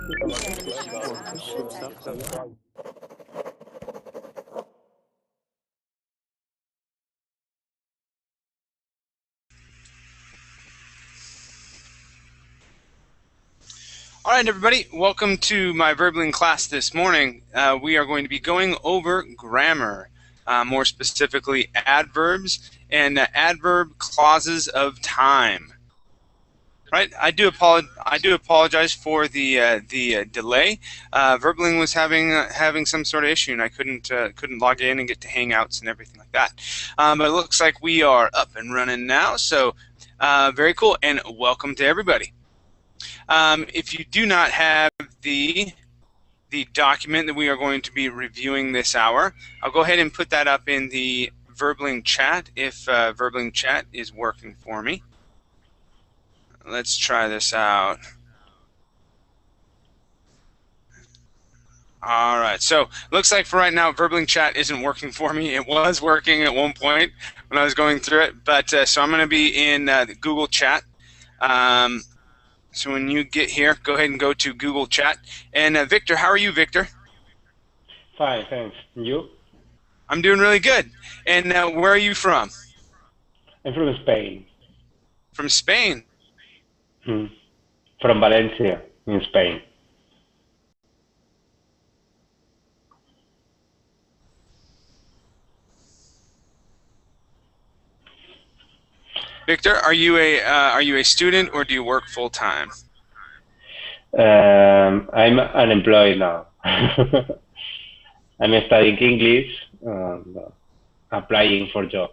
All right, everybody, welcome to my verbling class this morning. We are going to be going over grammar, more specifically adverbs and adverb clauses of time. Right, I do apologize for the delay. Verbling was having some sort of issue, and I couldn't log in and get to Hangouts and everything like that. But it looks like we are up and running now, so very cool, and welcome to everybody. If you do not have the document that we are going to be reviewing this hour, I'll go ahead and put that up in the verbling chat if verbling chat is working for me. Let's try this out. All right, so looks like for right now verbling chat isn't working for me. It was working at one point when I was going through it, but so I'm going to be in the Google Chat. So when you get here, go ahead and go to Google Chat. And Victor, how are you, Victor? Fine, thanks. And you? I'm doing really good. And where are you from? I'm from Spain. From Spain? From Valencia, in Spain. Victor, are you a student or do you work full time? I'm unemployed now. I'm studying English, applying for jobs.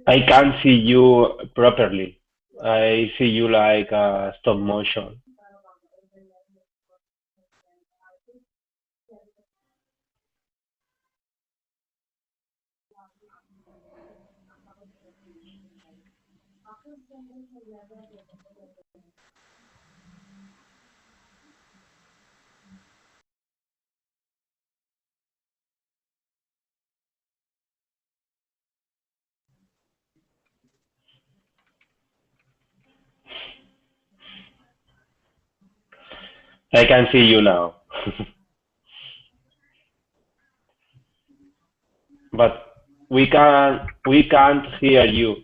I can't see you properly. I see you like stop motion. I can see you now. But we can't hear you.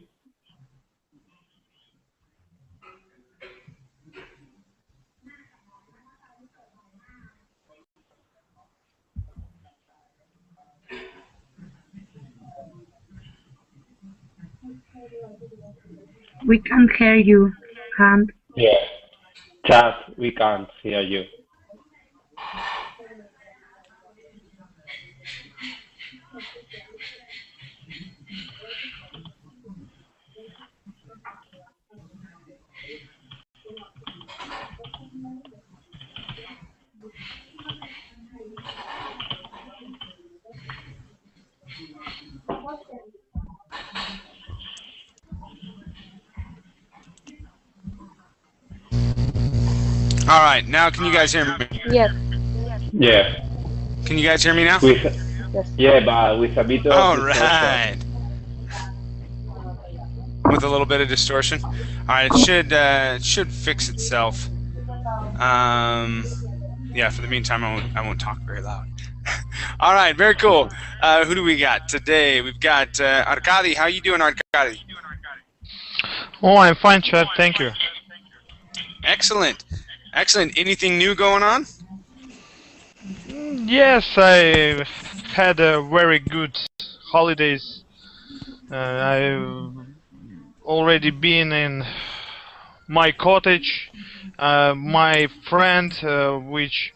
We can't hear you, Hans. Yeah. Chat, we can't hear you. All right, now can you guys hear me? Yes. Yeah. Can you guys hear me now? Yes. Yeah, but with a bit of All distortion. right. With a little bit of distortion. All right, it should fix itself. Yeah, for the meantime, I won't talk very loud. All right, very cool. Who do we got today? We've got Arkady. How you doing, Arkady? Oh, I'm fine, Chad. Thank you. Excellent. Excellent. Anything new going on? Yes, I had a very good holidays. I've already been in my cottage. My friend, which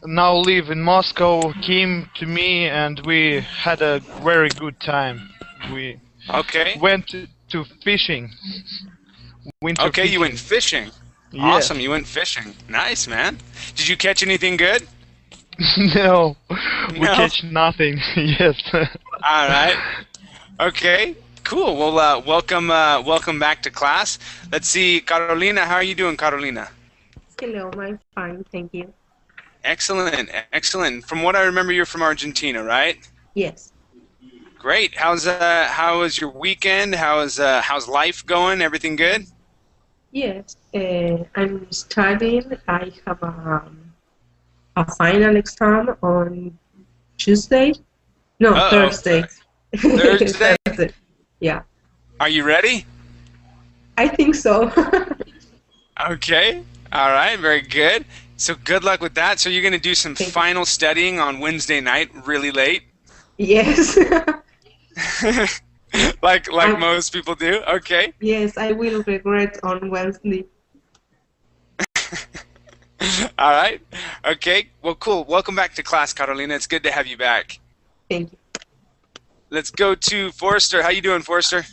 now live in Moscow, came to me and we had a very good time. We Okay. went to fishing. Okay, you went fishing. Yes. Awesome. You went fishing. Nice, man. Did you catch anything good? No, we No. catch nothing. Yes. All right. Okay. Cool. Well, welcome back to class. Let's see, Carolina. How are you doing, Carolina? Hello, I'm fine, thank you. Excellent. Excellent. From what I remember, you're from Argentina, right? Yes. Great. How was your weekend? How's life going? Everything good? Yes, I'm studying. I have a final exam on Tuesday. No, Uh-oh. Thursday. Thursday? Thursday. Yeah, Are you ready? I think so. Okay. All right. Very good. So good luck with that. So you're going to do some Thank you. final studying on Wednesday night, really late, Yes. like I- most people do. Okay. Yes, I will regret on Wednesday. All right. Okay. Well, cool. Welcome back to class, Carolina. It's good to have you back. Thank you. Let's go to Forrester. How you doing, Forrester?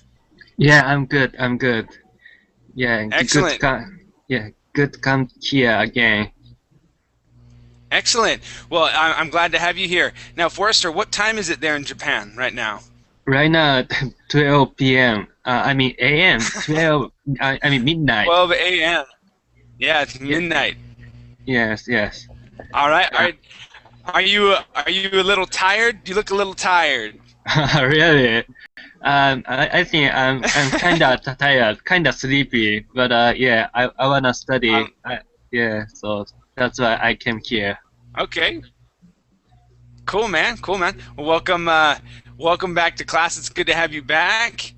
Yeah, I'm good. I'm good. Yeah, Excellent. Good to come here again. Excellent. Well, I'm glad to have you here. Now, Forrester, what time is it there in Japan right now? Right now, 12 p.m. A.m. 12. Midnight. 12 a.m. Yeah, it's midnight. Yes, yes. All right. Are you a little tired? You look a little tired. Really? I think I'm kind of tired, kind of sleepy. But yeah, I wanna study. Yeah, so that's why I came here. Okay. Cool, man. Cool, man. Well, welcome back to class. It's good to have you back.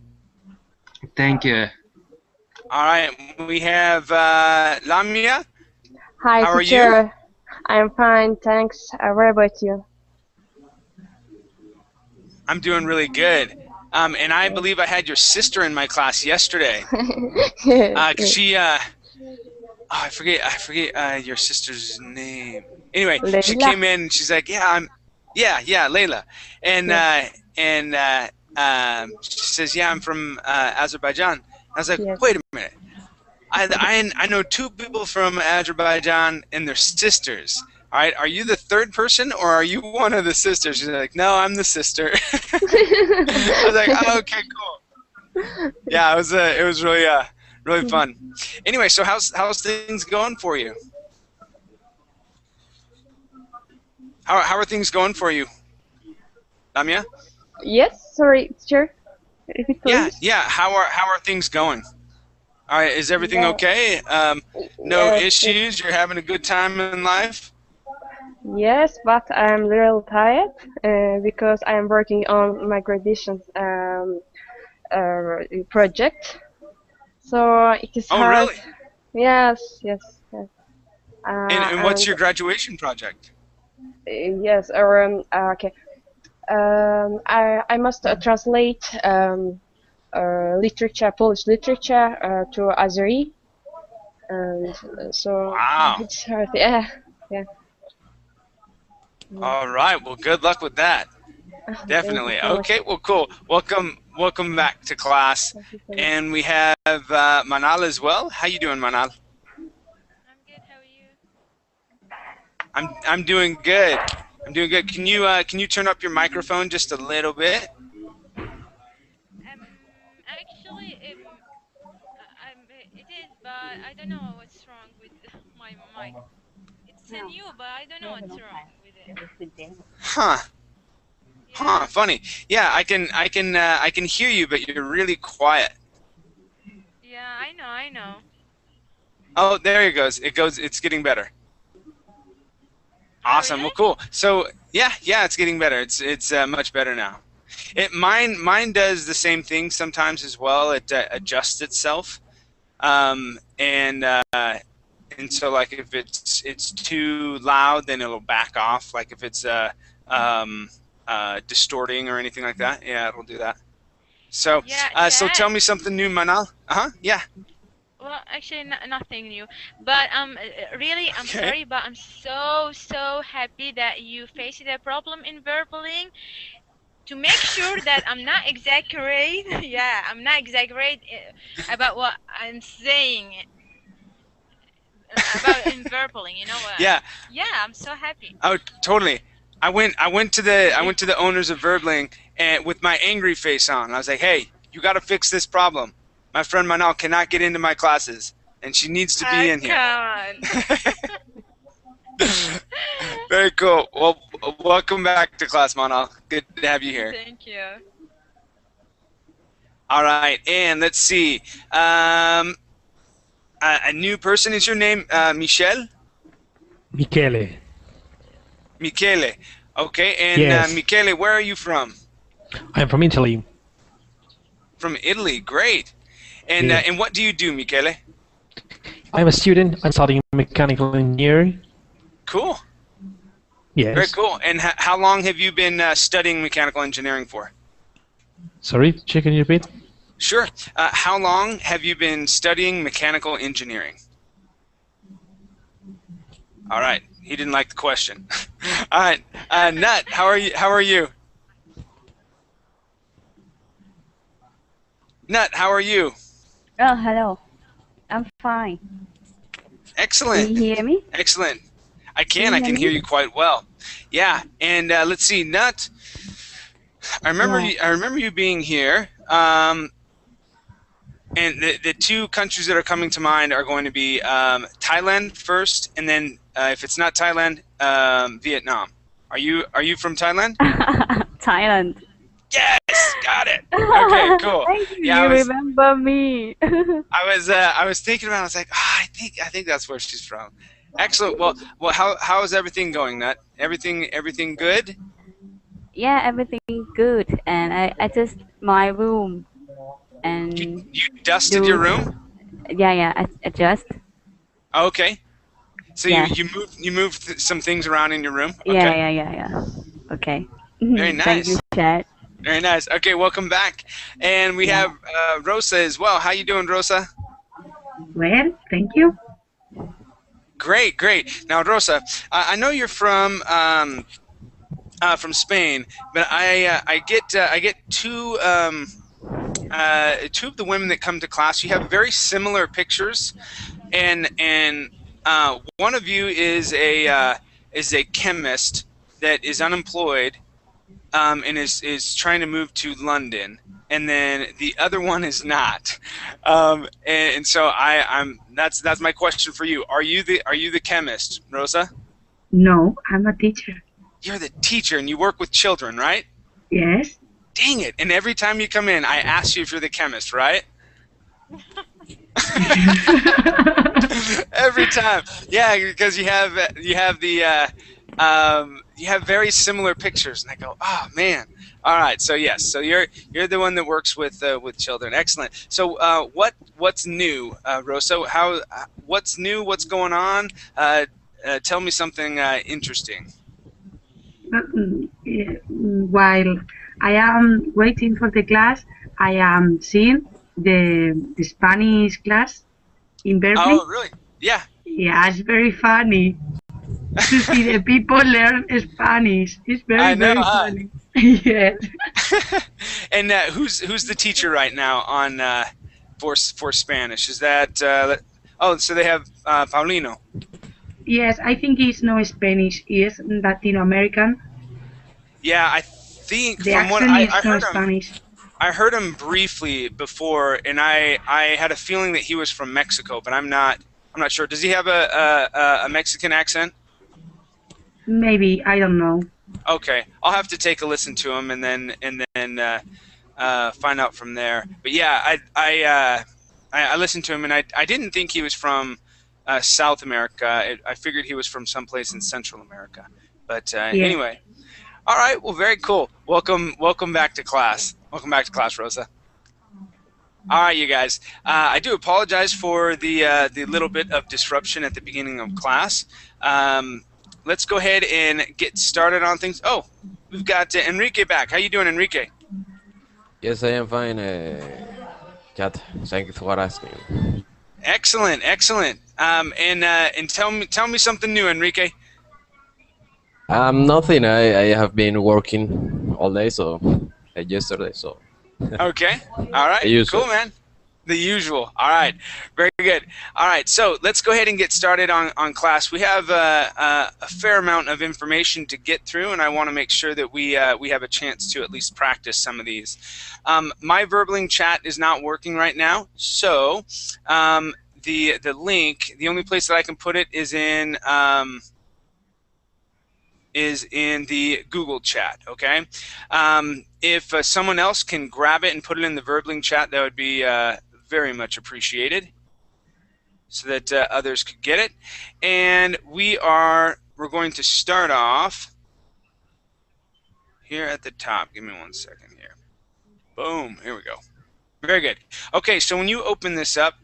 Thank you. All right. We have Lamia. Hi, How are teacher. I'm fine, thanks. What about you? I'm doing really good. And I believe I had your sister in my class yesterday. 'Cause she, I forget your sister's name. Anyway, she Leila. came in and she's like, yeah, Layla. And she says, yeah, I'm from Azerbaijan. I was like, Yes. wait a minute. I know two people from Azerbaijan and they're sisters. All right, are you the third person or are you one of the sisters? She's like, no, I'm the sister. I was like, oh, okay, cool. Yeah, it was really fun. Anyway, so how's things going for you? How are things going for you, Lamia? Yes, sorry, teacher. Repeat, Yeah, please. yeah. How are things going? All right, is everything Yeah. okay? No Yes, issues. You're having a good time in life. Yes, but I'm a little tired because I'm working on my graduation project. So it is Oh, hard. really? Yes. And what's your graduation project? Yes, okay. I must translate literature, Polish literature to Azeri, and so Wow. it's hard. Yeah. All right. Well, good luck with that. Definitely. Thank you so much. Okay. Well, cool. Welcome back to class. Thank you so much. And we have Manal as well. How you doing, Manal? I'm good. How are you? I'm doing good. I'm doing good. Can you turn up your microphone just a little bit? Actually, it is, but I don't know what's wrong with my mic. It's new, but I don't know what's wrong with it. Huh. Huh. Yeah. Funny. Yeah, I can hear you, but you're really quiet. Yeah, I know. Oh, there it goes. It's getting better. Awesome. really? Well, cool. So yeah, it's getting better. It's much better now. Mine does the same thing sometimes as well. It adjusts itself, and so like if it's too loud, then it'll back off. Like if it's distorting or anything like that, yeah, it'll do that. So so tell me something new, Manal. Yeah. Well, actually, nothing new. But really, I'm Okay. sorry, but I'm so happy that you faced that problem in verbaling. To make sure that I'm not exaggerate, yeah, I'm not exaggerate about what I'm saying. in verbally, you know. Yeah. Yeah, I'm so happy. Oh, totally. I went to the owners of Verbling and with my angry face on. I was like, "Hey, you got to fix this problem. My friend Manal cannot get into my classes, and she needs to be in here." Come on. Very cool. Well, welcome back to class, Manal. Good to have you here. Thank you. All right, and let's see. A new person. Is your name Michelle? Michele. Michele. Okay, and Yes. Michele, where are you from? I'm from Italy. From Italy. Great. And Yes. and what do you do, Michele? I'm a student. I'm studying mechanical engineering. Cool. Yes. Very cool. And how long have you been studying mechanical engineering for? Sorry, can you repeat? Sure. How long have you been studying mechanical engineering? All right. He didn't like the question. All right. Nut, how are you? How are you? Nut, how are you? Oh, hello. I'm fine. Excellent. Can you hear me? Excellent. I Can can. you I can hear hear me? you quite well. Yeah. And let's see, Nut. I remember. Yeah. I remember you being here. And the two countries that are coming to mind are going to be Thailand first, and then if it's not Thailand, Vietnam. Are you from Thailand? Thailand. Yes, got it. Okay, cool. Thank you. Yeah, You remember me. I was thinking about it. I was like, I think that's where she's from. Excellent. Well, how is everything going, Nat? Everything good? Yeah, everything good. And I just my room and You dusted your room? Yeah, I adjust. Okay. So Yeah. you moved some things around in your room? Okay. Yeah. Okay. Very Thank you, nice. Chad. Very nice. Okay, welcome back. And we have Rosa as well. How you doing, Rosa? Well, thank you. Great. Now, Rosa, I know you're from Spain, but I get two of the women that come to class. You have very similar pictures, and one of you is a chemist that is unemployed. And is trying to move to London, and then the other one is not. And so that's my question for you. Are you the chemist, Rosa? No, I'm a teacher. You're the teacher, and you work with children, right? Yes. Dang it! And every time you come in, I ask you if you're the chemist, right? Every time, yeah, because you have very similar pictures, and I go, oh man. All right, so yes, so you're the one that works with children. Excellent. So what's new, Rosa? What's new? What's going on? Tell me something interesting. While I am waiting for the class, I am seeing the Spanish class in Berkeley. Oh, really? Yeah. Yeah, it's very funny to see the people learn Spanish. It's I know, very huh? funny. Yes. And who's the teacher right now on for Spanish? Is that so they have Paulino. Yes, I think he's no Spanish. He is Latino American. Yeah, I think The from what accent I is no heard him. Spanish. I heard him briefly before, and I had a feeling that he was from Mexico, but I'm not sure. Does he have a Mexican accent? Maybe, I don't know. Okay, I'll have to take a listen to him and then find out from there. But yeah, I listened to him, and I didn't think he was from South America. I figured he was from someplace in Central America. But anyway, all right. Well, very cool. Welcome back to class. Welcome back to class, Rosa. All right, you guys. I do apologize for the little bit of disruption at the beginning of class. Let's go ahead and get started on things. Oh, we've got Enrique back. How you doing, Enrique? Yes, I am fine, Chat. Thank you for asking. Excellent. And tell me something new, Enrique. Nothing. I have been working all day, so yesterday, so. Okay. All right. I use Cool, it. man. The usual. All right. Very good. All right. So let's go ahead and get started on class. We have a fair amount of information to get through, and I want to make sure that we have a chance to at least practice some of these. My Verbling chat is not working right now, so the link, the only place that I can put it is in the Google chat, okay? If someone else can grab it and put it in the Verbling chat, that would be very much appreciated so that others could get it. And we're going to start off here at the top. Give me 1 second here. Boom, here we go. Very good. Okay, so when you open this up,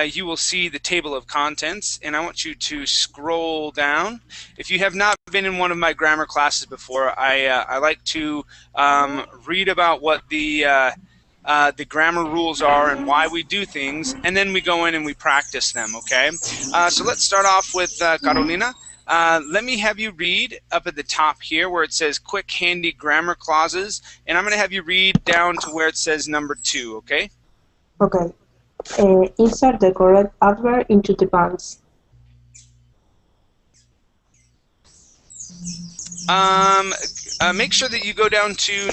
you will see the table of contents, and I want you to scroll down. If you have not been in one of my grammar classes before, I like to read about what the grammar rules are and why we do things, and then we go in and we practice them, okay? So let's start off with Carolina. Let me have you read up at the top here where it says quick handy grammar clauses, and I'm going to have you read down to where it says number 2, okay? Okay. Insert the correct adverb into the bounds. Make sure that you go down to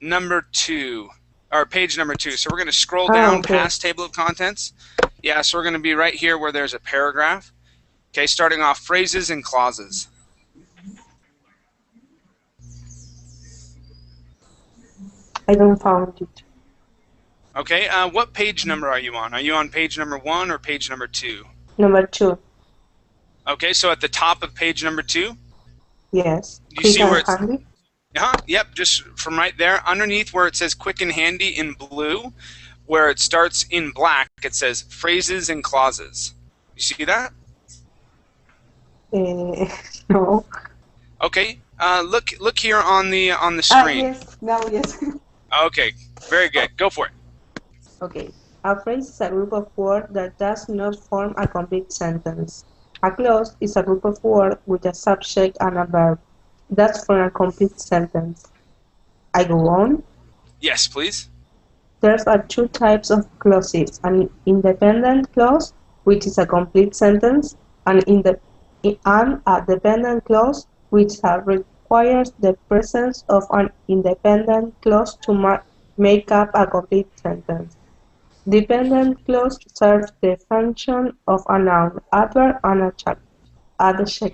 number 2, or page number 2. So we're going to scroll down past table of contents. Yeah, so we're going to be right here where there's a paragraph. Okay, starting off phrases and clauses. I don't found it. Okay, what page number are you on? Are you on page number 1 or page number 2? Number 2. Okay, so at the top of page number 2? Yes. Do you see where it's... handy? Yep, just from right there. Underneath where it says quick and handy in blue, where it starts in black, it says phrases and clauses. You see that? No. Okay, look here on the screen. Yes, now yes. Okay, very good. Go for it. Okay. A phrase is a group of words that does not form a complete sentence. A clause is a group of words with a subject and a verb. That's for a complete sentence. I go on? Yes, please. There are 2 types of clauses: an independent clause, which is a complete sentence, and a dependent clause, which requires the presence of an independent clause to make up a complete sentence. Dependent clause serves the function of a noun, adverb, and adjective.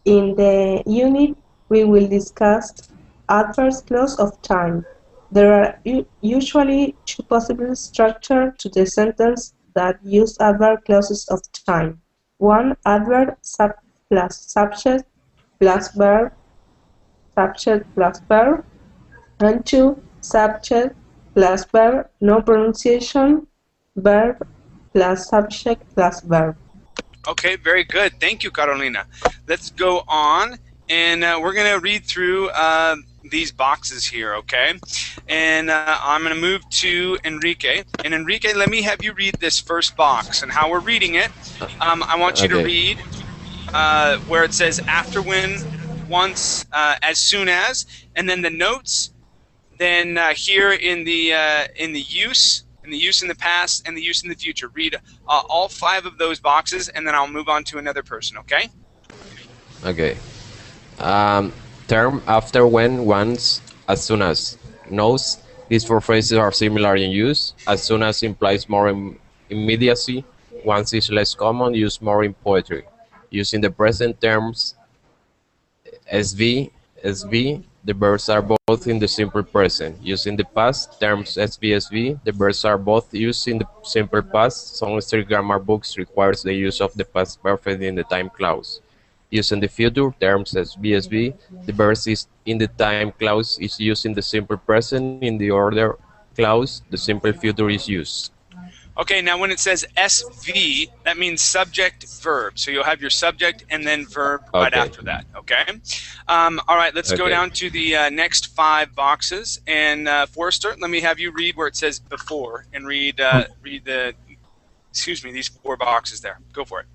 In the unit, we will discuss adverb clause of time. There are usually 2 possible structures to the sentence that use adverb clauses of time. 1. Adverb plus subject plus verb, subject plus verb, and 2. Subject plus verb, no pronunciation, verb plus subject plus verb. Okay, very good. Thank you, Carolina. Let's go on, and we're going to read through these boxes here, okay? And I'm going to move to Enrique. And Enrique, let me have you read this first box. And how we're reading it, I want you to read where it says after, when, once, as soon as, and then the notes. Then here in the use in the past, and the use in the future. Read all 5 of those boxes, and then I'll move on to another person, okay? Okay. Term after, when, once, as soon as. Knows. These 4 phrases are similar in use. As soon as implies more immediacy. Once is less common, used more in poetry. Using the present terms SV, the verbs are both in the simple present. Using the past terms SV, the verbs are both used in the simple past. Some strict grammar books requires the use of the past perfect in the time clause. Using the future terms SV, the verb is in the time clause is used in the simple present. In the order clause, the simple future is used. Okay, now when it says SV, that means subject, verb. So you'll have your subject and then verb right after that, okay? All right, let's go down to the next 5 boxes. And Forrester, let me have you read where it says before and read these 4 boxes there. Go for it.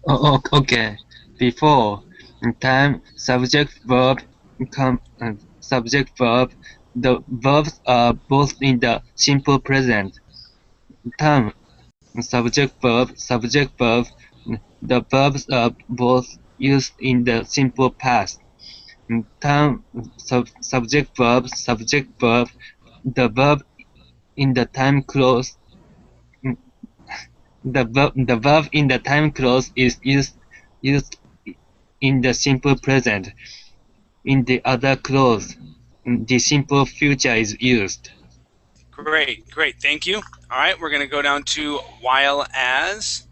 Okay. Before, time, subject, verb, the verbs are both in the simple present. Term, subject verb, subject verb. The verbs are both used in the simple past. Term, subject verb, subject verb. The verb in the time clause. The verb in the time clause is used in the simple present. In the other clause, the simple future is used. Great, great. Thank you. All right, we're going to go down to while as,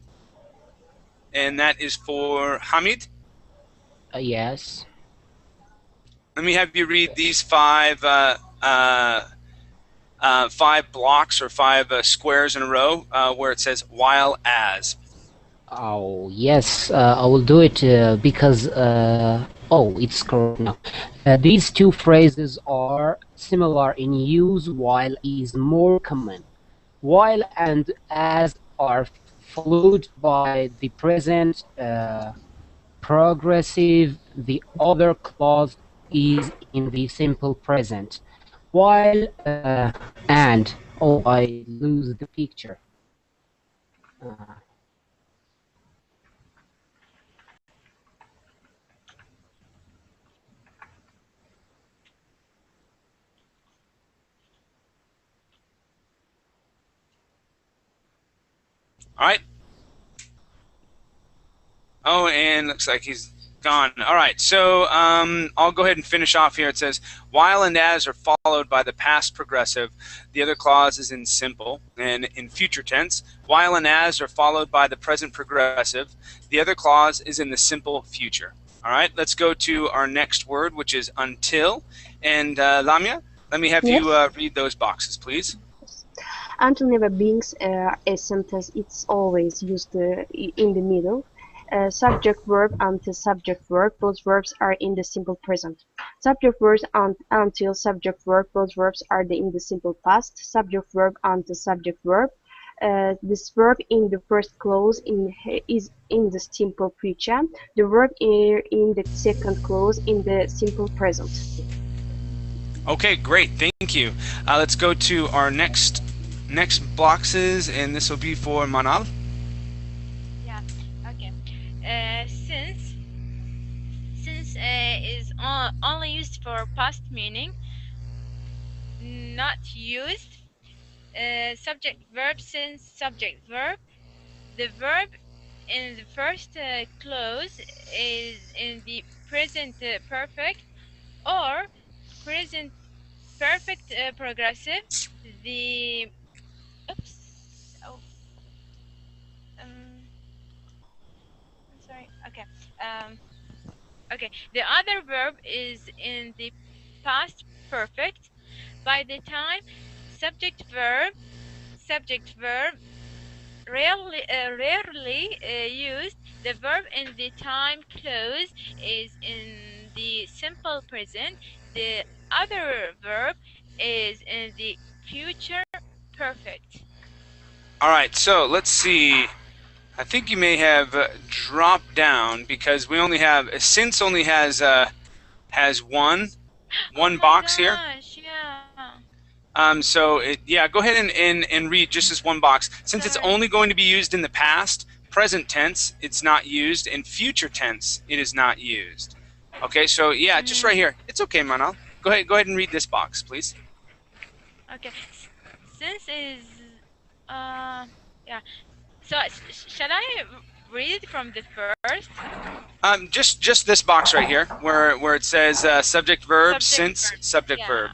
and that is for Hamid. Yes. Let me have you read these five blocks or five squares in a row where it says while as. Oh, yes, I will do it because, oh, it's correct now. These two phrases are similar in use while is more common. While and as are followed by the present progressive, the other clause is in the simple present. While and, oh, I lose the picture. All right. Oh, and looks like he's gone. All right, so I'll go ahead and finish off here. It says, while and as are followed by the past progressive. The other clause is in simple. And in future tense, while and as are followed by the present progressive. The other clause is in the simple future. All right, let's go to our next word, which is until. And Lamia, let me have you read those boxes, please. Until never begins a sentence, it's always used in the middle. Subject verb until subject verb, both verbs are in the simple present. Subject verbs until subject verb, both verbs are in the simple past. Subject verb until subject verb. This verb in the first clause is in the simple future. The verb in the second clause in the simple present. Okay, great. Thank you. Let's go to our next boxes, and this will be for Manal. Yeah. Okay. Since is only used for past meaning, not used. Subject verb since subject verb. The verb in the first clause is in the present perfect or present perfect progressive. The I'm sorry. Okay. Okay. The other verb is in the past perfect. By the time subject verb rarely used. The verb in the time clause is in the simple present. The other verb is in the future perfect. All right, so let's see. I think you may have dropped down because we only have since only has one box here. Yeah. So go ahead and read just this one box. Since it's only going to be used in the past, present tense, it's not used. In future tense, it is not used. Okay, so yeah, just right here. It's okay, Manal. Go ahead and read this box, please. Okay. Since is yeah. So shall I read it from the first? Just this box right here, where it says subject verb since subject verb.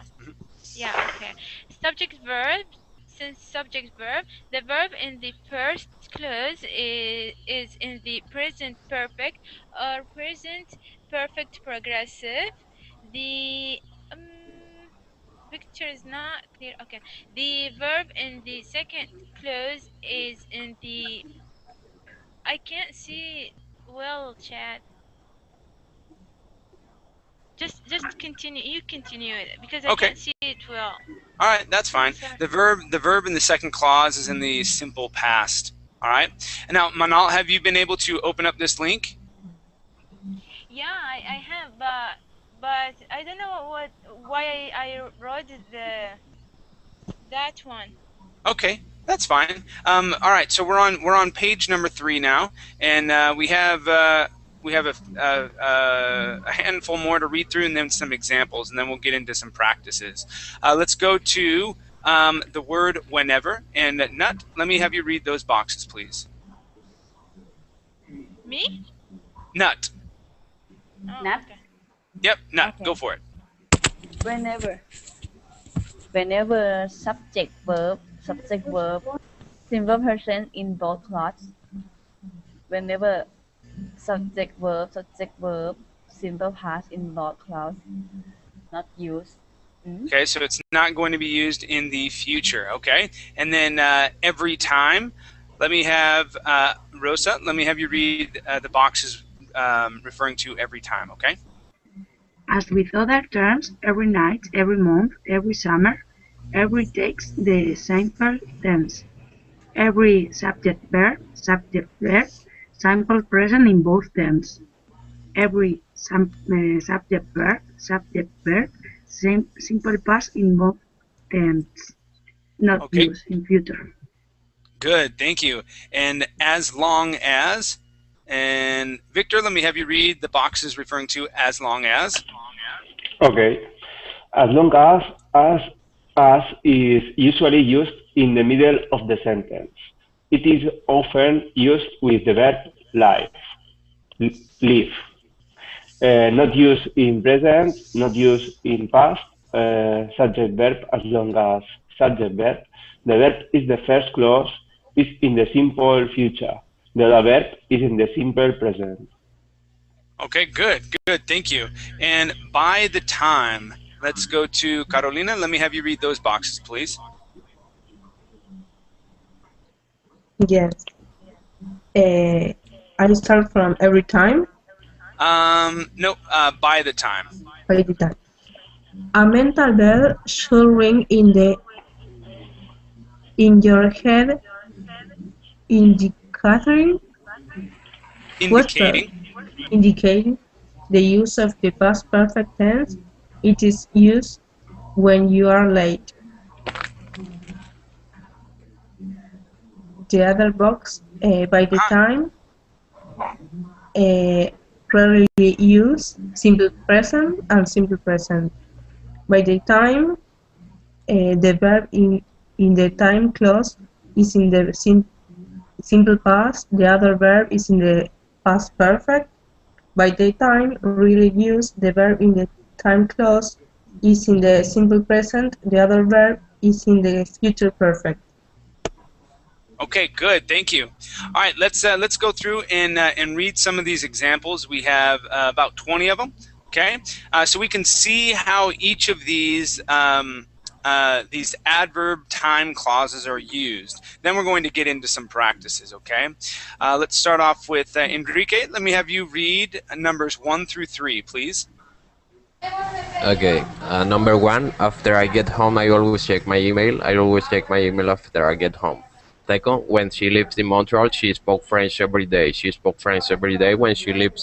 Yeah. Okay. Subject verb since subject verb. The verb in the first clause is in the present perfect or present perfect progressive. The picture is not clear. Okay. The verb in the second clause is in the. I can't see well, chat. Just continue. You continue it because I can't see it well. All right, that's fine. The verb in the second clause is in the simple past. All right. And now, Manal, have you been able to open up this link? Yeah, I have, but I don't know why I wrote that one. Okay, that's fine. All right, so we're on page number 3 now, and we have a handful more to read through, and then some examples, and then we'll get into some practices. Let's go to the word whenever and nut. Let me have you read those boxes, please. Me? Nut. Oh, Nut? okay. Yep, nut. Okay. Go for it. Whenever. Whenever subject verb, simple present in both clauses. Whenever subject verb, simple past in both clauses. Not used. Okay, so it's not going to be used in the future. Okay, and then every time. Let me have Rosa. Let me have you read the boxes referring to every time. Okay. As with other terms, every night, every month, every summer, every takes the simple tense. Every subject verb, simple present in both tense. Every subject verb, simple past in both tense. Not Okay. used in future. Good. Thank you. And as long as. And Victor, let me have you read the boxes referring to as long as. Okay. As long as is usually used in the middle of the sentence. It is often used with the verb live. Not used in present, not used in past, subject verb as long as subject verb. The verb is the first clause, is in the simple future. The other verb is in the simple present. Okay, good. Thank you. And by the time, let's go to Carolina. Let me have you read those boxes, please. Yes. I start from every time. No, by the time. By the time. A mental bell should ring in your head, indicating the use of the past perfect tense. It is used when you are late. The other box, by the time, rarely use simple present and simple present. By the time, the verb in the time clause is in the simple past, the other verb is in the past perfect. By the time, really use the verb in the time clause is in the simple present, the other verb is in the future perfect. Okay, good. Thank you. All right, let's go through and read some of these examples. We have about 20 of them. Okay, so we can see how each of these adverb time clauses are used. Then we're going to get into some practices. Okay, let's start off with Enrique. Let me have you read numbers 1 through 3, please. Okay, number 1, after I get home, I always check my email. I always check my email after I get home. Second, when she lives in Montreal, she spoke French every day. She spoke French every day when she lived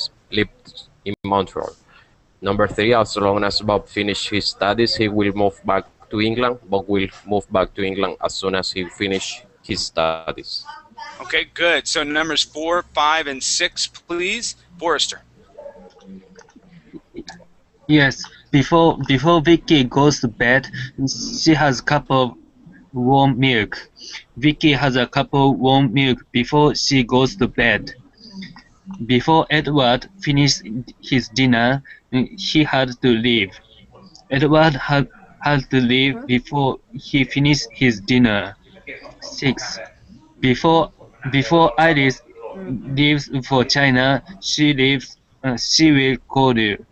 in Montreal. Number 3, as long as Bob finishes his studies, he will move back to England. Bob will move back to England as soon as he finishes his studies. Okay, good. So numbers 4, 5, and 6, please. Forrester. Yes, before Vicky goes to bed, she has a cup of warm milk. Vicky has a cup of warm milk before she goes to bed. Before Edward finished his dinner, he had to leave. Edward had to leave before he finished his dinner. 6. Before Iris leaves for China, she will call you.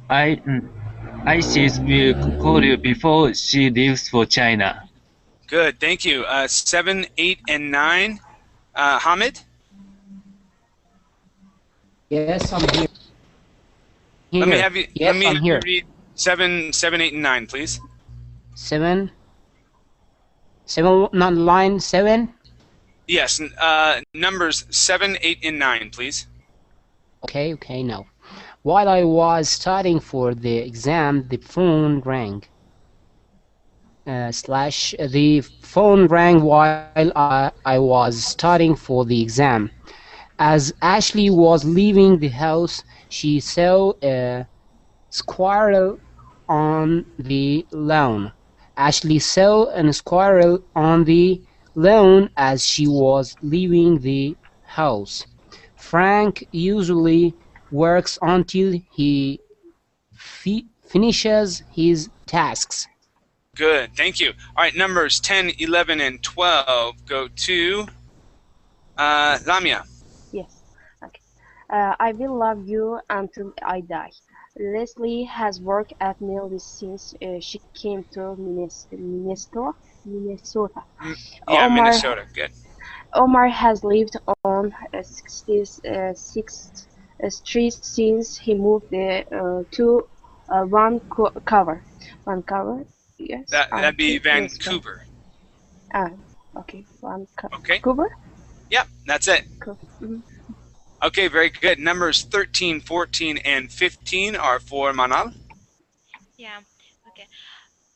Isis will call you before she leaves for China. Good, thank you. 7, 8, and 9. Hamid? Yes, I'm here. Let me have you, Yes, let me I'm have here. you read 7, 8, and 9, please. 7, not line 7. Yes, numbers 7, 8, and 9, please. Okay, now. While I was studying for the exam, the phone rang. The phone rang while I was studying for the exam. As Ashley was leaving the house, she saw a squirrel on the lawn. Ashley saw a squirrel on the lawn as she was leaving the house. Frank usually works until he finishes his tasks. Good, thank you. All right, numbers 10, 11, and 12 go to Lamia. Yes. Okay. I will love you until I die. Leslie has worked at Mills since she came to Minnesota. Yeah, Omar Minnesota, good. Omar has lived on 66th Street since he moved to Vancouver. Yes. That'd be Yes, Vancouver. okay. Okay. Vancouver? Yep, that's it. Mhm. Okay, very good. Numbers 13, 14, and 15 are for Manal. Yeah. Okay.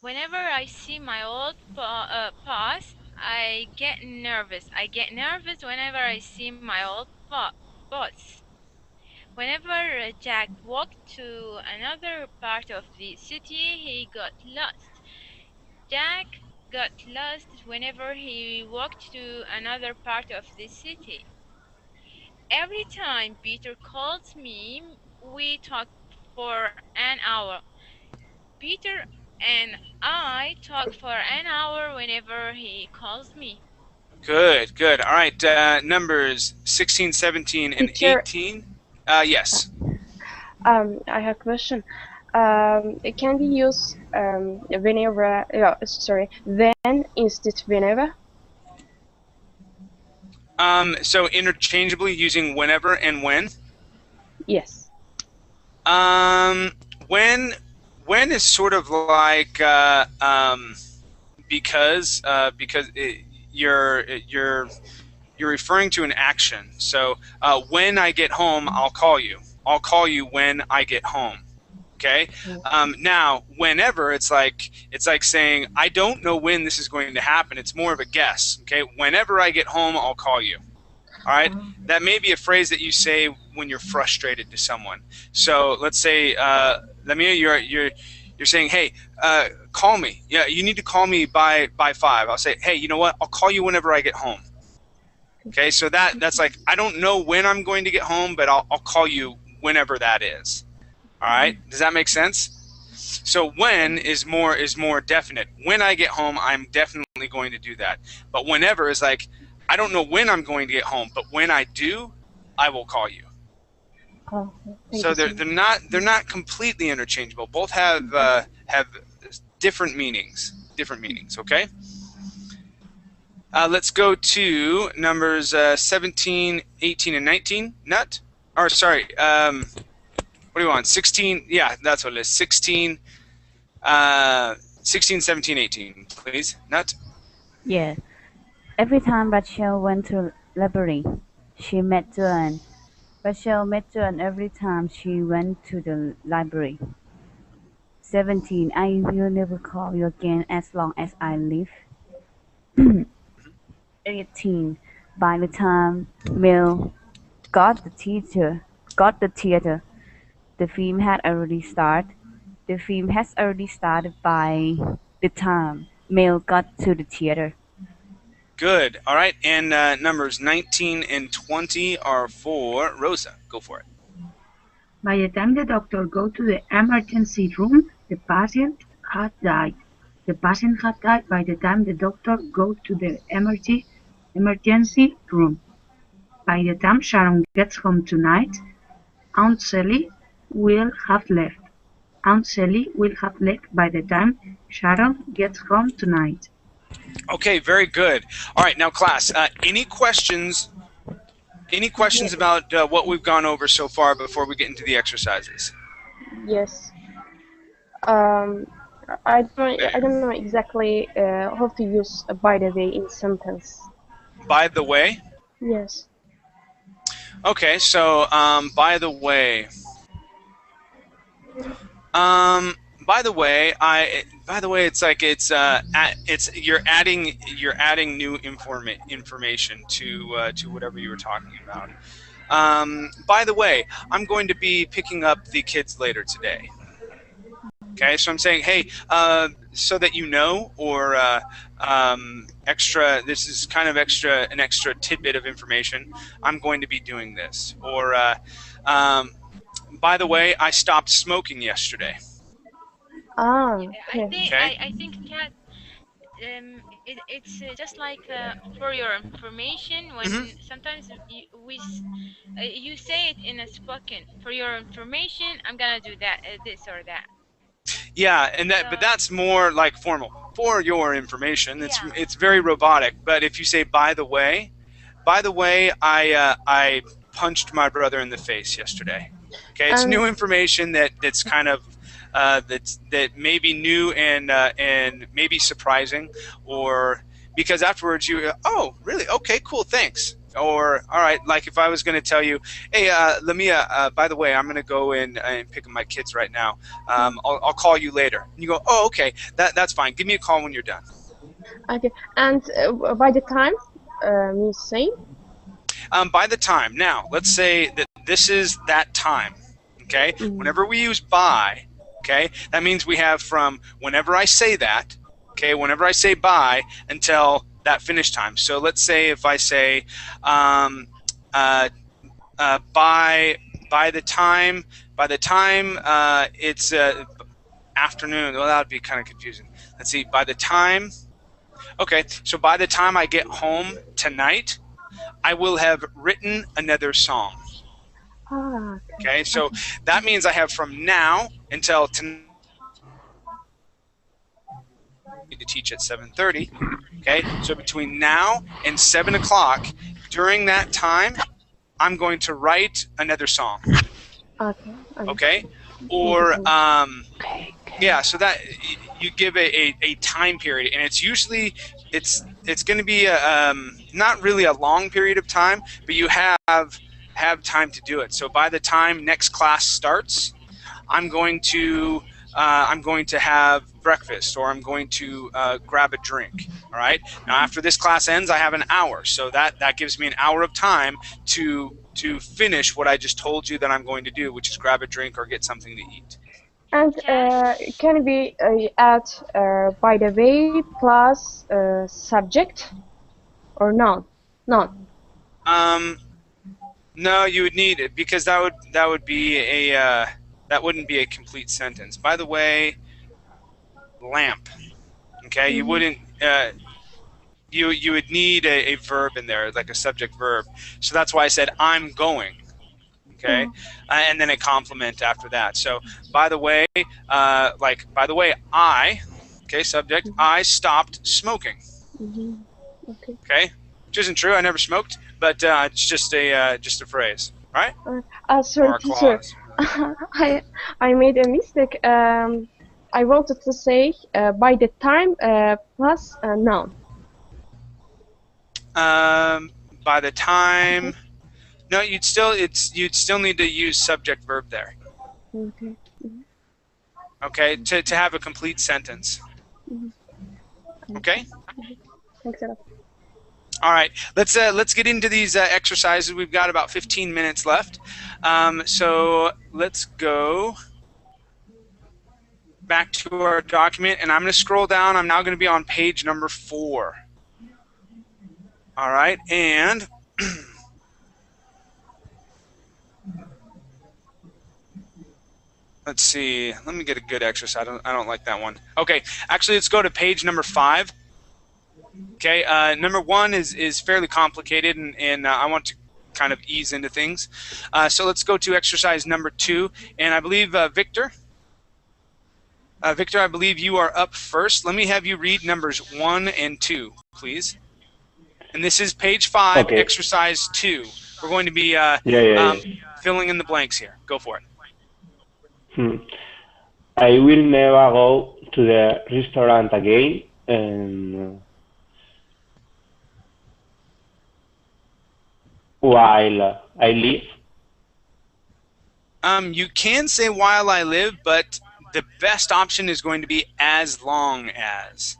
Whenever I see my old past, I get nervous. I get nervous whenever I see my old boss. Whenever Jack walked to another part of the city, he got lost. Jack got lost whenever he walked to another part of the city. Every time Peter calls me, we talk for an hour. Peter and I talk for an hour whenever he calls me. Good, good. All right, numbers 16, 17, and Teacher, 18. Yes. I have a question. Can we use whenever? When instead whenever? So interchangeably using whenever and when. Yes. When is sort of like because you're referring to an action. So when I get home, I'll call you. I'll call you when I get home. Okay. Now, whenever it's like saying I don't know when this is going to happen. It's more of a guess. Okay. Whenever I get home, I'll call you. All right. That may be a phrase that you say when you're frustrated to someone. So let's say, Lamia, you're saying, hey, call me. Yeah, you need to call me by 5. I'll say, hey, you know what? I'll call you whenever I get home. Okay. So that's like I don't know when I'm going to get home, but I'll call you whenever that is. All right. Does that make sense? So when is more definite. When I get home, I'm definitely going to do that. But whenever is like I don't know when I'm going to get home, but when I do, I will call you. So they're not completely interchangeable. Both have different meanings. Okay. Let's go to numbers 17, 18, and 19. Nut? Or sorry. What do you want? 16. Yeah, that's what it is. 16, 17, 18. Please. Nut? Yeah. Every time Rachel went to library, she met Joanne. Rachel met Joanne every time she went to the library. 17. I will never call you again as long as I live. 18. By the time Mel got the theater, the film had already started. The film has already started by the time Mel got to the theater. Good. All right. And numbers 19 and 20 are for Rosa. Go for it. By the time the doctor got to the emergency room, the patient had died. The patient had died by the time the doctor got to the emergency room. By the time Sharon gets home tonight, Aunt Sally will have left. Aunt Sally will have left by the time Sharon gets home tonight. Okay, very good. All right, now class, any questions about what we've gone over so far before we get into the exercises? Yes. I don't know exactly how to use by the way in sentence. By the way? Yes. Okay, so by the way, By the way, it's like you're adding new information to whatever you were talking about. By the way, I'm going to be picking up the kids later today. Okay, so I'm saying, hey, so that you know, or extra. This is kind of an extra tidbit of information. I'm going to be doing this, or by the way, I stopped smoking yesterday. Ah, I okay. think Okay. I think cat it's just like for your information when sometimes you say it in a spoken for your information I'm gonna do that this or that. Yeah, and So but that's more like formal. For your information, yeah. it's very robotic. But if you say by the way, I punched my brother in the face yesterday. Okay, it's And new information that's kind of that may be new and maybe surprising, or because afterwards you really okay cool thanks, or all right, like if I was going to tell you, hey Lamia, by the way, I'm going to go in and pick up my kids right now. I'll call you later. And you go, oh okay, that's fine. Give me a call when you're done. okay. And by the time means same. By the time, now let's say that this is that time. Okay, whenever we use by, okay, that means we have from whenever I say that, okay, whenever I say by until that finish time. So let's say if I say by the time it's afternoon. Well, that would be kind of confusing. Let's see. By the time, okay, so by the time I get home tonight, I will have written another song. Ah, Okay, so that means I have from now until tonight to teach at 7:30. Okay, so between now and 7 o'clock, during that time, I'm going to write another song. okay. Okay, or yeah, so that you give a time period, and it's usually it's going to be not really a long period of time, but you have time to do it. So by the time next class starts, I'm going to have breakfast, or I'm going to grab a drink. All right. Now after this class ends, I have an hour, so that gives me an hour of time to finish what I just told you that I'm going to do, which is grab a drink or get something to eat. And can it be add by the way plus subject or not? Not. No, you would need it, because that would be that wouldn't be a complete sentence. By the way, lamp. Okay, you wouldn't. You would need a verb in there, like a subject verb. So that's why I said I'm going. Okay, and then a complement after that. So by the way, by the way, okay, subject, I stopped smoking. Okay. Okay, which isn't true. I never smoked, but it's just a phrase, right? Sorry, Or a teacher. clause. I made a mistake. I wanted to say by the time plus noun. By the time, no, you'd still need to use subject verb there. Okay. Okay, to have a complete sentence. Okay. Thanks a lot. All right, let's get into these exercises. We've got about 15 minutes left, so let's go back to our document, and I'm going to scroll down. I'm now going to be on page number 4. All right, and let's see. Let me get a good exercise. I don't like that one. Okay, actually, let's go to page number 5. Okay, number 1 is fairly complicated, and I want to kind of ease into things. So let's go to exercise number 2, and I believe Victor. Victor, I believe you are up first. Let me have you read numbers 1 and 2, please. And this is page 5, Okay. exercise 2. We're going to be filling in the blanks here. Go for it. I will never go to the restaurant again. And while I live. You can say while I live, but the best option is going to be as long as.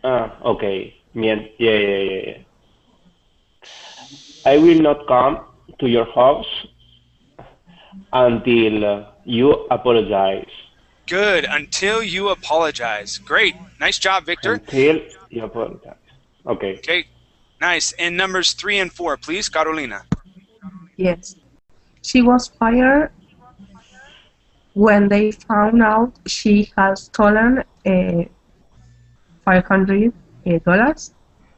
Okay. Yeah. I will not come to your house until you apologize. Good. Until you apologize. Great. Nice job, Victor. Until you apologize. Okay. Okay. Nice. And numbers 3 and 4, please, Carolina. Yes. She was fired when they found out she had stolen $500.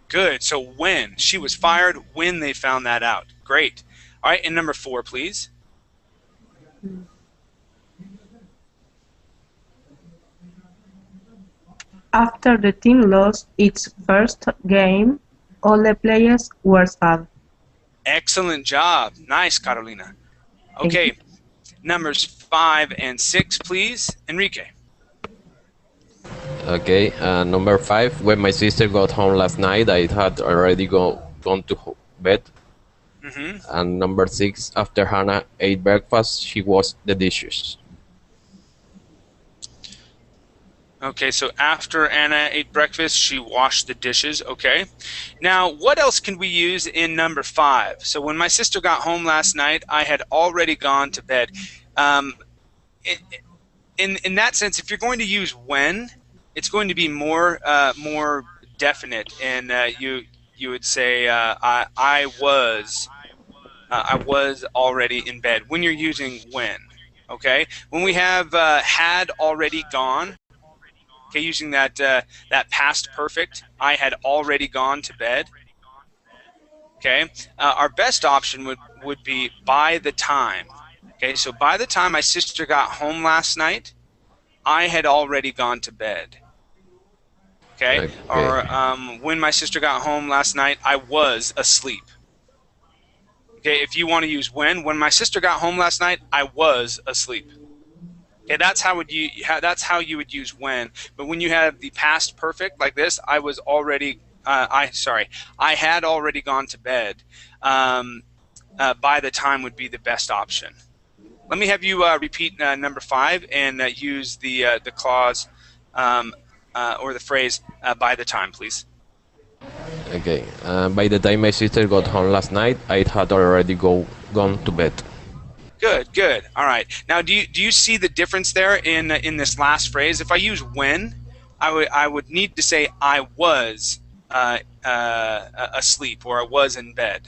Good. So when. She was fired when they found that out. Great. All right. And number 4, please. After the team lost its first game, all the players were sad. Excellent job. Nice, Carolina. Okay. Numbers 5 and 6, please. Enrique. Okay, number 5. When my sister got home last night, I had already gone to bed. And number 6. After Hannah ate breakfast, she washed the dishes. Okay, so after Anna ate breakfast, she washed the dishes. Okay. Now, what else can we use in number 5? So when my sister got home last night, I had already gone to bed. In that sense, if you're going to use when, it's going to be more definite, and you would say I was already in bed when you're using when. Okay. When we have had already gone. Okay, using that past perfect, I had already gone to bed. Okay, our best option would be by the time. Okay, so by the time my sister got home last night, I had already gone to bed. Okay, or when my sister got home last night, I was asleep. Okay, if you want to use when my sister got home last night, I was asleep. Okay, that's how you would use when. But when you have the past perfect like this, I had already gone to bed. By the time would be the best option. Let me have you repeat number 5 and use the clause or the phrase by the time, please. Okay. By the time my sister got home last night, I had already gone to bed. Good. All right. Now, do you see the difference there in this last phrase? If I use when, I would need to say I was asleep or I was in bed.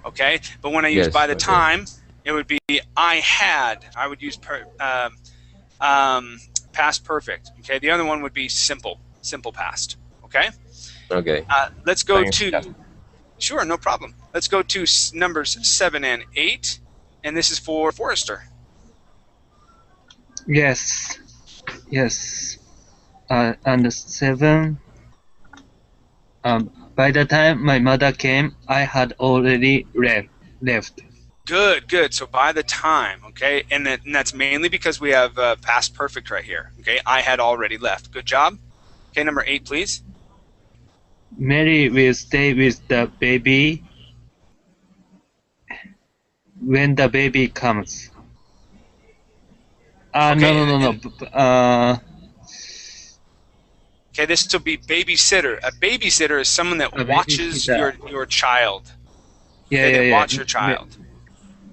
Okay. But when I use by the time, it would be I had. I would use past perfect. Okay. The other one would be simple past. Okay. Okay. Let's go to. Sure, no problem. Let's go to numbers 7 and 8. And this is for Forrester. Yes. And 7. By the time my mother came, I had already left. Good. So by the time, okay, and that's mainly because we have past perfect right here. Okay, I had already left. Good job. Okay, number 8, please. Mary will stay with the baby when the baby comes. No. Okay, this will be babysitter. A babysitter is someone that watches your child. Yeah. Watch your child.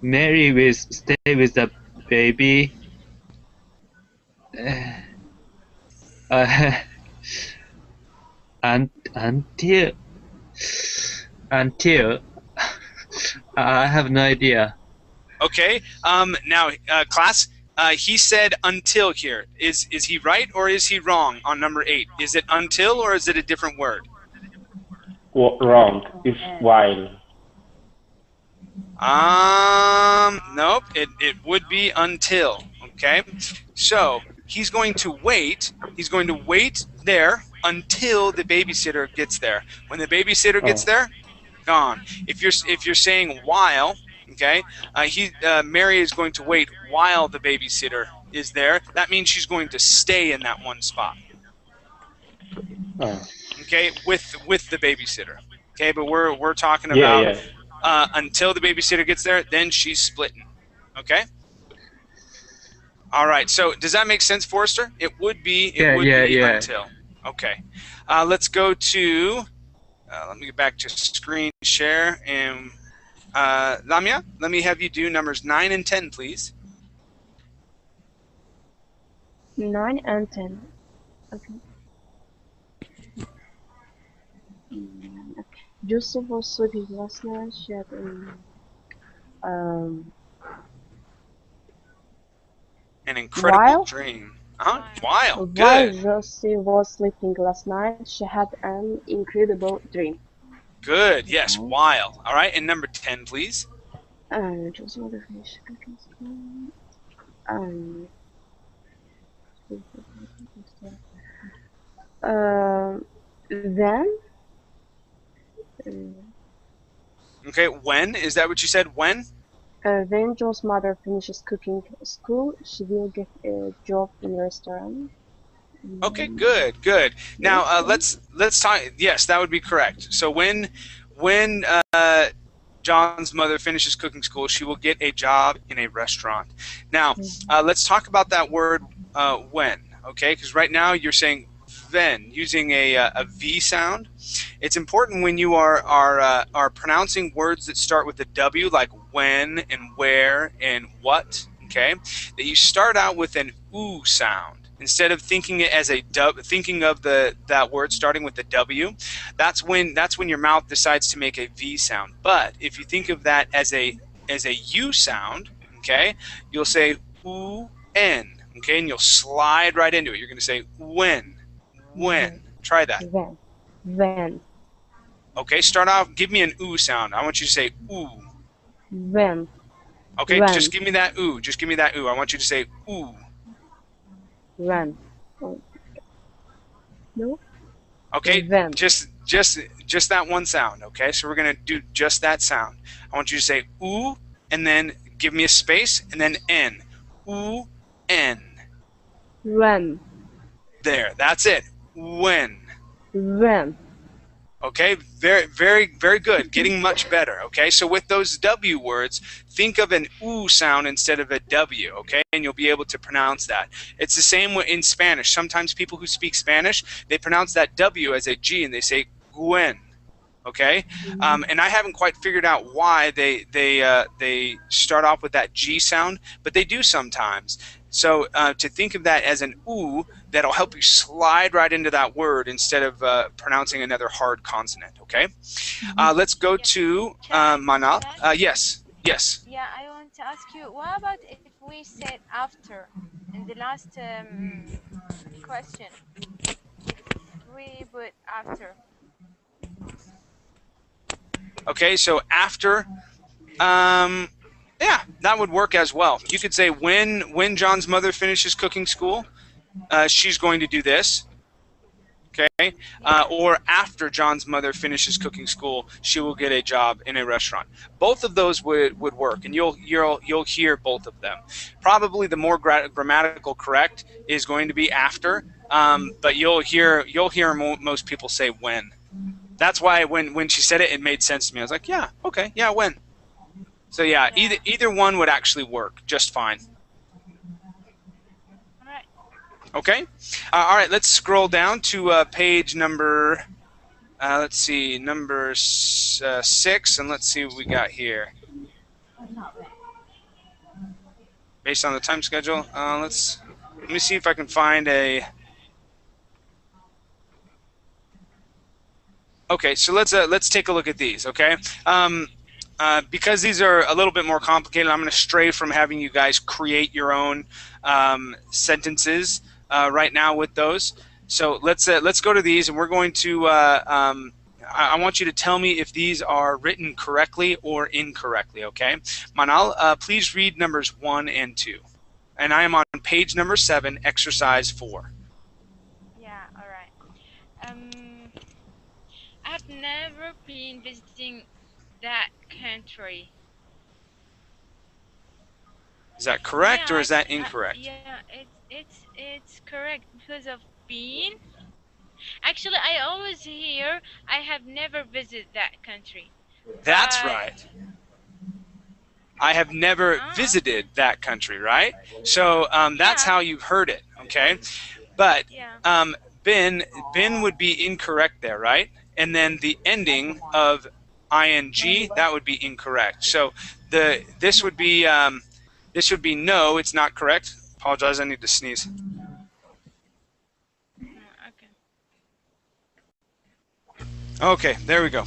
Mary will stay with the baby until I have no idea. Okay. Now, class, he said until here. Is he right or is he wrong on number 8? Is it until or is it a different word? Wrong. It's while. Nope. It would be until. Okay. So he's going to wait. He's going to wait there until the babysitter gets there. When the babysitter gets there, gone. If you're saying while, okay, Mary is going to wait while the babysitter is there. That means she's going to stay in that one spot. Okay, with the babysitter. Okay, but we're talking about until the babysitter gets there, then she's splitting. Okay. All right. So does that make sense, Forrester? It would be. Until. Okay. Let's go to. Let me get back to screen share and Lamia. Let me have you do numbers 9 and 10, please. 9 and 10. Okay. Joseph was sleeping last night. She had an incredible dream. While Josie was sleeping last night, she had an incredible dream. Good. Yes. While. All right. And number 10, please. Josie was then. Okay. When is that? What you said? When? When Joe's mother finishes cooking school, she will get a job in a restaurant. Okay, good. Now let's talk. Yes, that would be correct. So when John's mother finishes cooking school, she will get a job in a restaurant. Now let's talk about that word when. Okay, because right now you're saying then using a V sound. It's important when you are pronouncing words that start with a W, like when and where and what. Okay, that you start out with an oo sound. Instead of thinking it as thinking of that word starting with the W, that's when your mouth decides to make a V sound. But if you think of that as a U sound, okay, you'll say oo n, okay, and you'll slide right into it. You're going to say when. Try that. When. Okay, start off. Give me an oo sound. I want you to say oo. When. Okay, just give me that oo. Just give me that oo. I want you to say oo. When. No. Okay. When. Just that one sound. Okay, so we're gonna do just that sound. I want you to say oo, and then give me a space, and then n. Oo, n. When. There. That's it. When. When. Okay, very good. Getting much better. Okay, so with those W words, think of an oo sound instead of a W. Okay, and you'll be able to pronounce that. It's the same in Spanish. Sometimes people who speak Spanish, they pronounce that W as a G and they say Gwen. Okay, and I haven't quite figured out why they start off with that G sound, but they do sometimes. So to think of that as an oo, that'll help you slide right into that word instead of pronouncing another hard consonant. Okay, let's go to Manal. Yes. Yeah, I want to ask you, what about if we said after in the last question? If we put after. Okay, so after, yeah, that would work as well. You could say when John's mother finishes cooking school, she's going to do this. Okay, or after John's mother finishes cooking school, she will get a job in a restaurant. Both of those would work, and you'll hear both of them. Probably the more grammatical correct is going to be after, but you'll hear most people say when. That's why when she said it, it made sense to me. I was like, yeah, okay, yeah, when. So yeah, either one would actually work just fine. All right. Okay. All right. Let's scroll down to page number. Let's see, number 6, and let's see what we got here. Based on the time schedule, let me see if I can find a. Okay, so let's take a look at these. Okay, because these are a little bit more complicated, I'm going to stray from having you guys create your own sentences right now with those. So let's go to these, and we're going to. I want you to tell me if these are written correctly or incorrectly. Okay, Manal, please read numbers 1 and 2, and I am on page number 7, exercise 4. Yeah. All right. I've never been visiting that country. Is that correct or is that incorrect? Yeah, it's correct because of being. Actually, I always hear I have never visited that country. That's right. I have never visited that country, right? So that's how you've heard it, okay? But been would be incorrect there, right? And then the ending of ing, that would be incorrect. So this would be no, it's not correct. Apologize, I need to sneeze. Okay, there we go.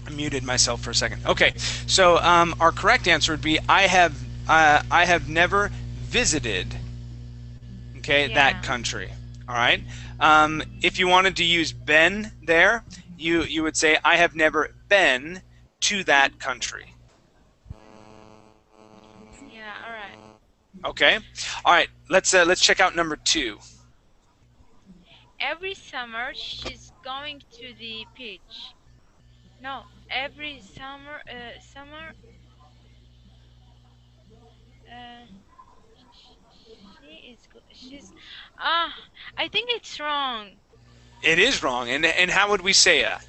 I muted myself for a second. Okay, so our correct answer would be I have never visited, okay, that country. All right. If you wanted to use been there, you would say I have never been to that country. Yeah. All right. Okay. All right. Let's check out number 2. Every summer she's going to the beach. No, every summer. She's. I think it's wrong. It is wrong. And how would we say that?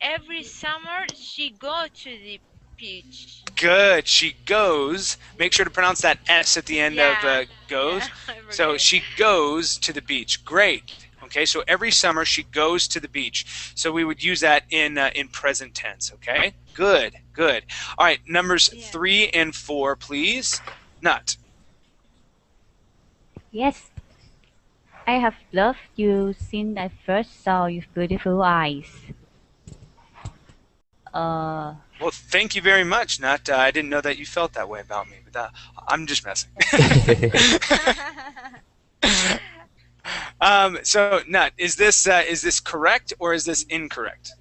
Every summer she go to the beach. Good. She goes. Make sure to pronounce that S at the end of goes. So she goes to the beach. Great. Okay. So every summer she goes to the beach. So we would use that in present tense. Okay. Good. Good. All right. Numbers 3 and 4, please. Nut. Yes. I have loved you since I first saw your beautiful eyes. Well, thank you very much, Nut. I didn't know that you felt that way about me, but I'm just messing. So, Nut, is this correct or is this incorrect?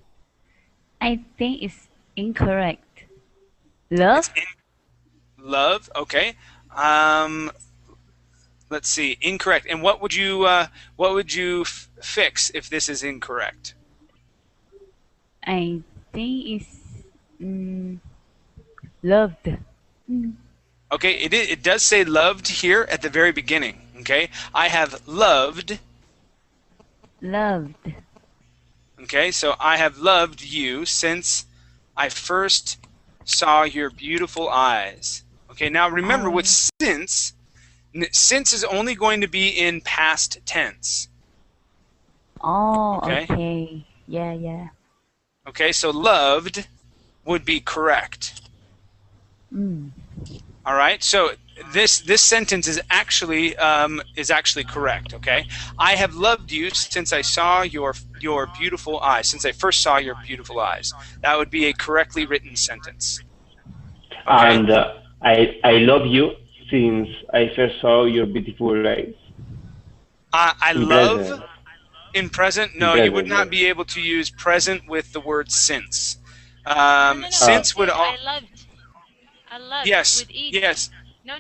I think it's incorrect. Love? Love, okay. Let's see, incorrect. And what would you fix if this is incorrect? I think it's loved. Okay, it does say loved here at the very beginning. Okay, I have loved. Loved. Okay, so I have loved you since I first saw your beautiful eyes. Okay, now remember with since is only going to be in past tense. Oh, okay. Yeah. Okay, so loved would be correct. All right, so this sentence is actually correct. Okay, I have loved you since I saw your beautiful eyes. Since I first saw your beautiful eyes. That would be a correctly written sentence. Okay? And I love you since I first saw your beautiful eyes. I love. Present. In present, no, present, you would not be able to use present with the word since. Since would all. I loved. Yes. With each. Yes. No.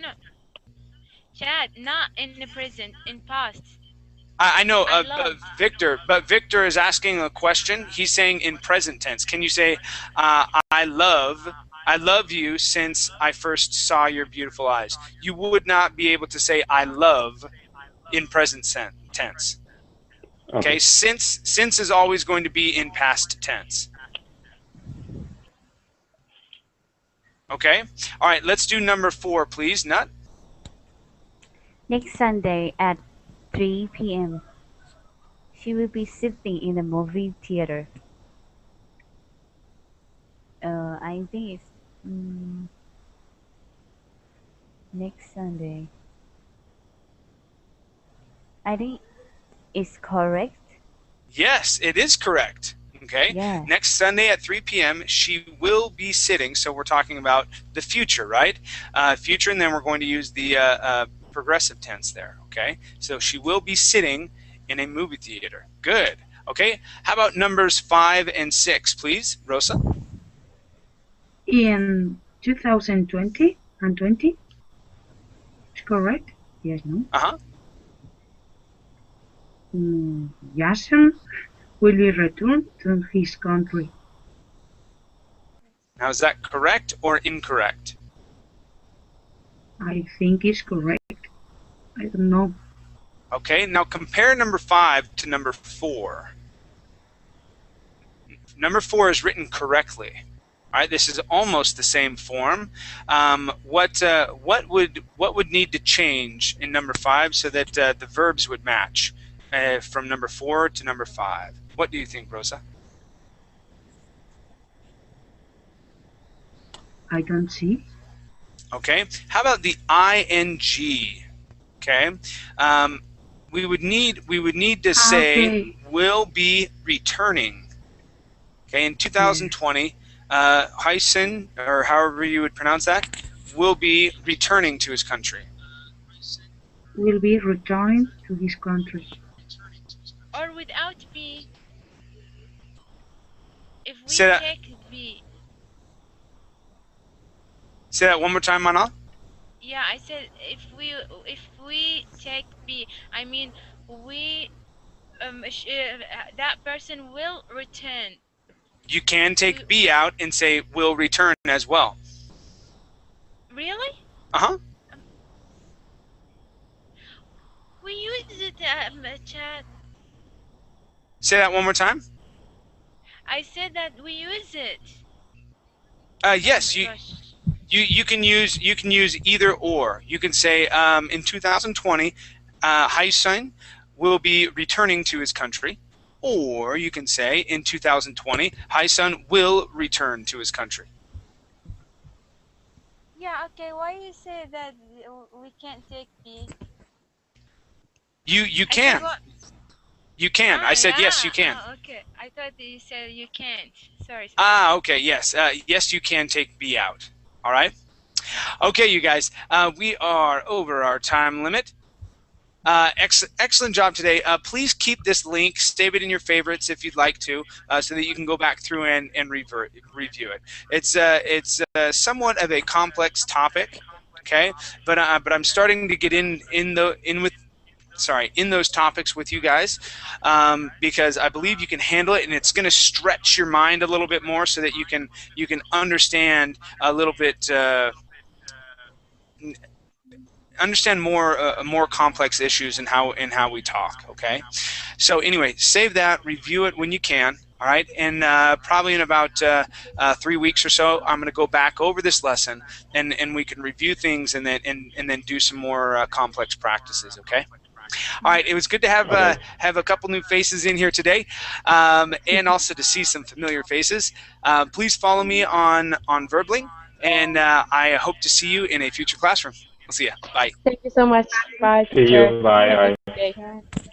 Chad, not in the present, in past. I know, Victor, but Victor is asking a question. He's saying in present tense. Can you say, I love you since I first saw your beautiful eyes? You would not be able to say I love in present tense. Okay, since is always going to be in past tense. Okay, all right, let's do number 4, please, Nut. Next Sunday at 3 p.m. She will be sitting in the movie theater. I think it's next Sunday. I think it's correct. Yes, it is correct. Okay. Yeah. Next Sunday at 3 p.m. she will be sitting. So we're talking about the future, right? Future, and then we're going to use the progressive tense there. Okay. So she will be sitting in a movie theater. Good. Okay. How about numbers 5 and 6, please, Rosa? In 2020 and 20. Is correct? Yes. No. Jason will be returned to his country. Now, is that correct or incorrect? I think it's correct. I don't know. Okay, now compare number 5 to number 4. Number 4 is written correctly. All right, this is almost the same form. What would need to change in number 5 so that the verbs would match from number 4 to number 5? What do you think, Rosa? I don't see. Okay. How about the ing? Okay. We would need to say Okay. will be returning. Okay. In 2020, Hansen, or however you would pronounce that, will be returning to his country. Will be returning to his country. Or without be. If we Say that. take be. Say that one more time, Manal. Yeah, I said if we take be, I mean we that person will return. You can take be out and say will return as well. Really? Uh-huh. We use it chat. Say that one more time. I said that we use it. Yes, Oh my you gosh. you can use either or. You can say in 2020, Hansen will be returning to his country, or you can say in 2020, Hansen will return to his country. Yeah, okay. Why you say that we can't take B? You I can. said what? You can. I said yes, you can. Oh, okay. I thought that you said you can't. Sorry. Okay. Yes. Yes, you can take B out. All right. Okay, you guys. We are over our time limit. Excellent job today. Please keep this link, save it in your favorites if you'd like to, so that you can go back through and review it. It's somewhat of a complex topic, okay? But I'm starting to get in those topics with you guys, because I believe you can handle it, and it's going to stretch your mind a little bit more so that you can understand a little bit. Understand more complex issues in how we talk. Okay, so anyway, save that, review it when you can. All right, and probably in about 3 weeks or so, I'm going to go back over this lesson, and we can review things and then do some more complex practices. Okay. All right, it was good to have have a couple new faces in here today, and also to see some familiar faces. Please follow me on Verbling, and I hope to see you in a future classroom. We'll see you. Bye. Thank you so much. Bye, See teacher. you. Bye. Have a Bye. good day.